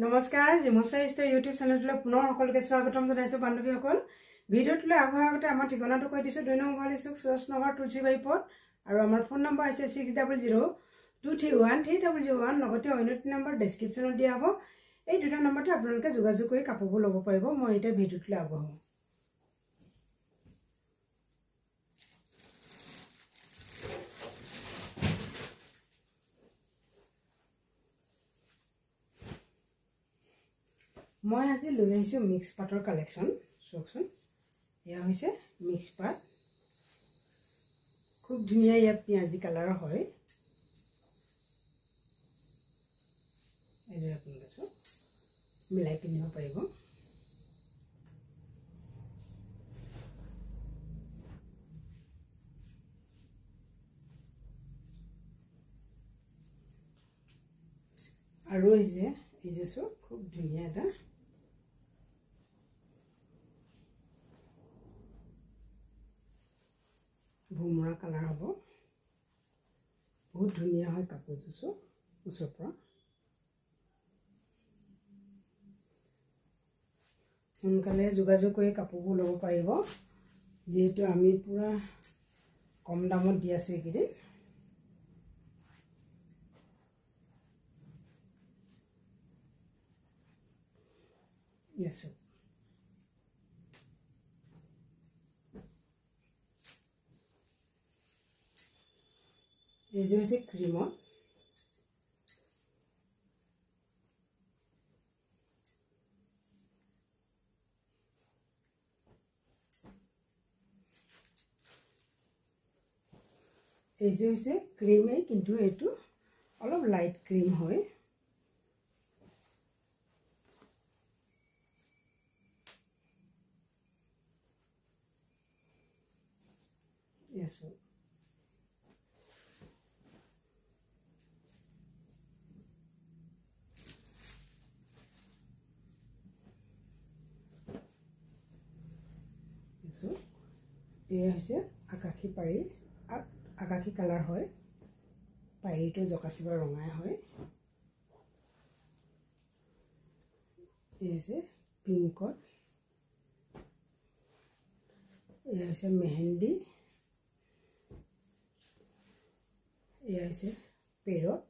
নমস্কাৰ জিমচাইষ্ট ইউটিউব চেনেললৈ পুনৰ সকলোকে স্বাগতম জনাইছো বান্ধৱীসকল। ভিডিঅ'টোলৈ আগৰ আগতে আমাৰ ঠিকনাটো কৈ দিছো 2 নং গুৱাহাটী চুক সুৰজনগৰ তুলসীবাৰী পথ আৰু আমাৰ ফোন নম্বৰ আছে 6002313001 লগতে অন্য নম্বৰ ডেসক্ৰিপচনত দিয়া হ'ব। এই দুটা নম্বৰতে আপোনালোকে যোগাযোগ কৰি কাপোৰবোৰ ল'ব পাৰিব। মই এটা ভিডিঅ'টোলৈ আগবঢ়াম। মই আজি লৈ আহিছো মিক্স পাটৰ কালেকশন। চকচোন এয়া হৈছে মিক্স পাট, খুব ধুনীয়া। ইয়া পিয়াজি কালাৰৰ হয়। এনে আপোনালোকে মিলাই পিন্ধিব পাৰিব। আৰু এই যে খুব ধুনীয়া এটা ভুমৰা কালাৰ হ'ব। বহুত ধুনীয়া হয় কাপোৰযোৰ ওচৰৰ পৰা। সোনকালে যোগাযোগ কৰি কাপোৰবোৰ ল'ব পাৰিব, যিহেতু আমি পুৰা কম দামত দি আছো এইকেইদিন। Yes. This is a cream. This is a cream into it all of light cream hoy. Yes. So, this is akashi pari. Akashi color hoy. Pari to jokasiba rongai hoy. This is pink coat. This is mehendi. This is parrot.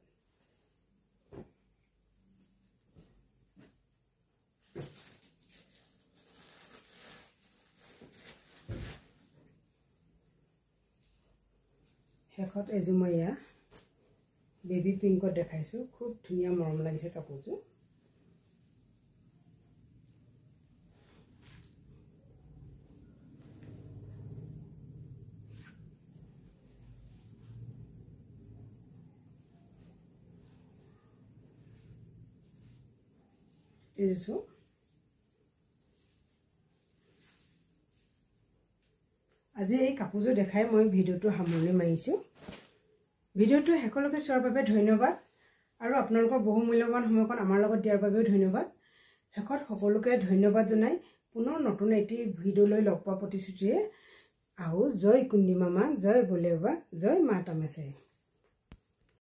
হেকত এজুমাইয়া baby পিংকত দেখাইছো। খুব ধুনীয়া মৰম লাগিছে কাপোৰটো। এইছো আজি এই কাপোৰযোৰ দেখাই মই ভিডিঅ'টো সামৰণি মাৰিছো। ভিডিঅ'টো হেকলৈকে চোৱাৰ বাবে ধন্যবাদ আৰু আপোনালোকৰ বহু মূল্যৱান সময়কণ আমাৰ লগত দিয়াৰ বাবেও ধন্যবাদ। হেকত সকলোকে ধন্যবাদ জনাই পুনৰ নতুন এটি ভিডিঅ' লৈ লগ পোৱা প্ৰতিশ্ৰুতিৰে আহো। জয় কুন্দি মামা, জয় বলে বাবা, জয় মা তামেশ্বৰী।